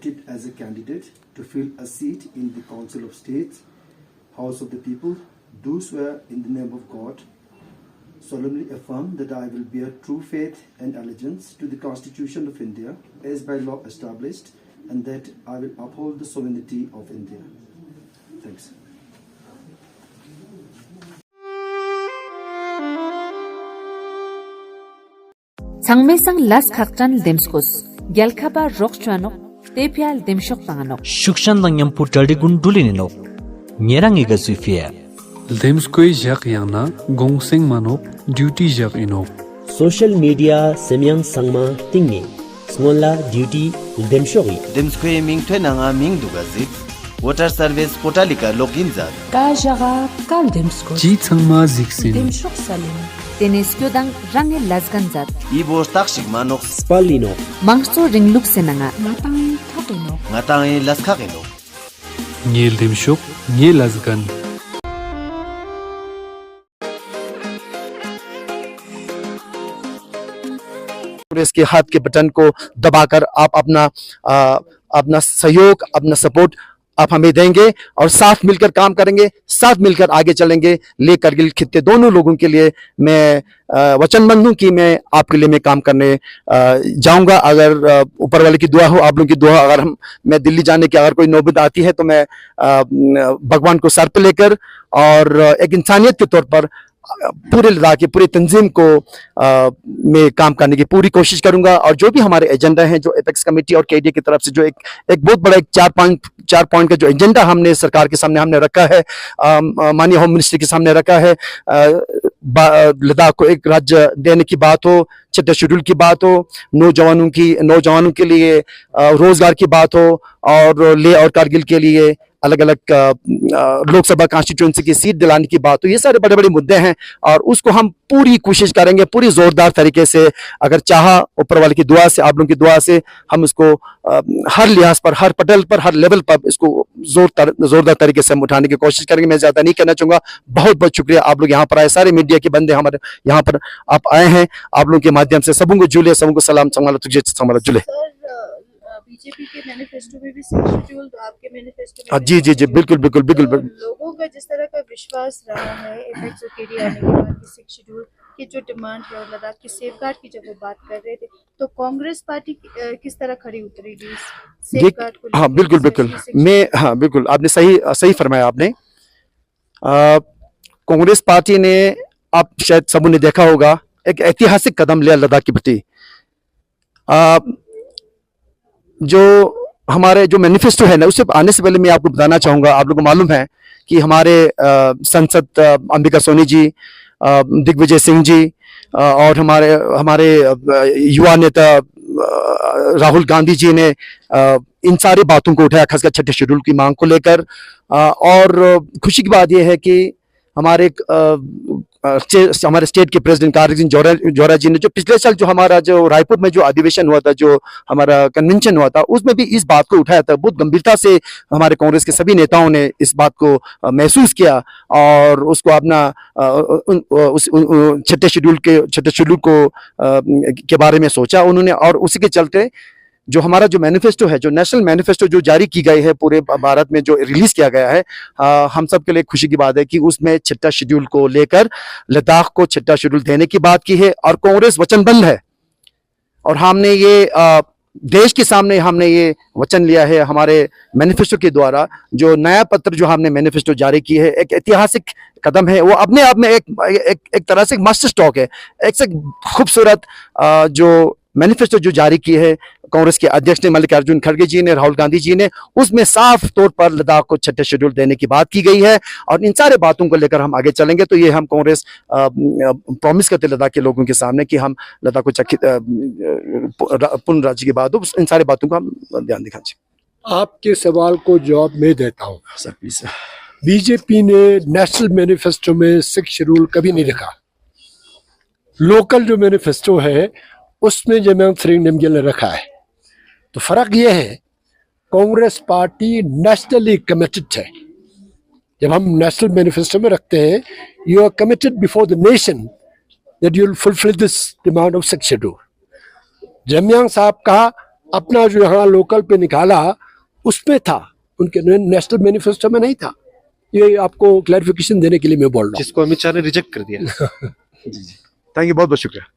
submitted as a candidate to fill a seat in the Council of State, House of the People, do swear in the name of God, solemnly affirm that I will bear true faith and allegiance to the Constitution of India as by law established, and that I will uphold the sovereignty of India. Thanks. Sangmesang las khaktan demskos gelkhaba rokchano tepial demshok panganok shukshan langyam putali gundulinino nyerang iga sufia demskoi jak yana gongseng manok duty jak inok social media semyang sangma tingi smola duty demshogi demskoi mingthwe nanga mingdugazik water service kotalika loginza ka jaga kal demsko ji changma ziksin demshok salim teneskyo dang range lasganzat ibos takshik manok spalino mangso ringluk senanga matang thapeno ngatangi laskhakeno ngel demshok ngel azgan इसके हाथ के button को दबाकर आप अपना सहयोग, अपना support आप हमें देंगे और साथ मिलकर काम करेंगे, साथ मिलकर आगे चलेंगे। ले करगिल खित्ते दोनों लोगों के लिए मैं वचनबद्ध हूं कि मैं आपके लिए मैं काम करने जाऊंगा। अगर ऊपर वाले की दुआ हो, आप लोगों की दुआ, अगर मैं दिल्ली जाने की अगर कोई नौबत आती है तो मैं भगवान को सर पे लेकर और एक इंसानियत के तौर पर पूरे लद्दाख के पूरे तंजीम को में काम करने की पूरी कोशिश करूंगा। और जो भी हमारे एजेंडा हैं, जो एपेक्स कमेटी और केडीए की तरफ से जो एक बहुत बड़ा एक चार पॉइंट का जो एजेंडा हमने सरकार के सामने हमने रखा है, माननीय होम मिनिस्टर के सामने रखा है, लद्दाख को एक राज्य देने की बात हो, छठे शेड्यूल की बात हो, नौजवानों के लिए रोजगार की बात हो, और ले और कारगिल के लिए अलग अलग लोकसभा कॉन्स्टिट्यूंसी की सीट दिलाने की बात हो। ये सारे बड़े बड़े मुद्दे हैं और उसको हम पूरी कोशिश करेंगे, पूरी जोरदार तरीके से, अगर चाहा ऊपर वाले की दुआ से, आप लोगों की दुआ से, हम इसको हर लिहाज पर, हर पटल पर, हर लेवल पर इसको जोरदार तरीके से हम उठाने की कोशिश करेंगे। मैं ज्यादा नहीं कहना चाहूंगा। बहुत बहुत शुक्रिया आप लोग यहाँ पर आए, सारे मीडिया के बंदे हमारे यहाँ पर आप आए हैं। आप लोगों के माध्यम से सबको जुले, सबको सलाम जुले। बीजेपी के मैनिफेस्टो में भी सिक्स शेड्यूल, तो आपके मैनिफेस्टो में जी बिल्कुल। लोगों का जिस तरह का विश्वास रहा है एपेक्स और केडीए आने के बाद की सिक्स शेड्यूल की जो डिमांड है और लद्दाख की सेफगार्ड की जब वो बात कर रहे थे, तो कांग्रेस पार्टी किस तरह खड़ी उतरेगी सेफगार्ड को? हाँ बिल्कुल आपने सही फरमाया आपने। कांग्रेस पार्टी ने, आप शायद सबों ने देखा होगा, एक ऐतिहासिक कदम लिया लद्दाख की प्रति। जो हमारे जो मैनिफेस्टो है ना, उससे आने से पहले मैं आपको बताना चाहूंगा, आप लोगों को मालूम है कि हमारे संसद अंबिका सोनी जी, दिग्विजय सिंह जी और हमारे युवा नेता राहुल गांधी जी ने इन सारी बातों को उठाया, खासकर छठे शेड्यूल की मांग को लेकर। और खुशी की बात यह है कि हमारे स्टेट के प्रेसिडेंट कार्तिक सिंह जोरा जी ने जो पिछले साल जो हमारा जो रायपुर में जो अधिवेशन हुआ था, जो हमारा कन्वेंशन हुआ था, उसमें भी इस बात को उठाया था। बहुत गंभीरता से हमारे कांग्रेस के सभी नेताओं ने इस बात को महसूस किया और उसको अपना छठे शेड्यूल के बारे में सोचा उन्होंने। और उसी के चलते जो हमारा जो मैनिफेस्टो है, जो नेशनल मैनिफेस्टो जो जारी की गई है, पूरे भारत में जो रिलीज किया गया है, हम सब के लिए खुशी की बात है कि उसमें छठा शेड्यूल को लेकर लद्दाख को छठा शेड्यूल देने की बात की है। और कांग्रेस वचनबद्ध है और हमने ये देश के सामने हमने ये वचन लिया है हमारे मैनिफेस्टो के द्वारा। जो नया पत्र जो हमने मैनिफेस्टो जारी की है, एक ऐतिहासिक कदम है। वो अपने आप में एक तरह से मास्टर स्ट्रोक है, एक से खूबसूरत जो मैनिफेस्टो जो जारी की है कांग्रेस के अध्यक्ष ने, मल्लिकार्जुन खड़गे जी ने, राहुल गांधी जी ने, उसमें साफ तौर पर लद्दाख को छठे शेड्यूल देने की बात की गई है। और इन सारे बातों को लेकर हम आगे चलेंगे। तो ये हम कांग्रेस प्रॉमिस करते लद्दाख के लोगों के सामने कि हम लद्दाख को पूर्ण राज्य की बात हो, इन सारी बातों का हम ध्यान दिखाएंगे। आपके सवाल को जवाब मैं देता हूँ सर, प्लीज। बीजेपी ने नेशनल मैनिफेस्टो में सिक्स शेड्यूल कभी नहीं रखा। लोकल जो मैनिफेस्टो है उसमें जमेंग थ्रिंग ने रखा है। तो फर्क यह है, कांग्रेस पार्टी नेशनली कमिटेड है। जब हम नेशनल मैनिफेस्टो में रखते हैं, you are committed before the nation that you will fulfil this demand of six schedule. Jamyang साहब का अपना जो यहाँ लोकल पे निकाला उसमें था, उनके नेशनल मैनिफेस्टो में नहीं था। ये आपको क्लैरिफिकेशन देने के लिए मैं बोल रहा हूँ। जिसको अमित शाह ने रिजेक्ट कर दिया। जी जी, थैंक यू, बहुत बहुत शुक्रिया।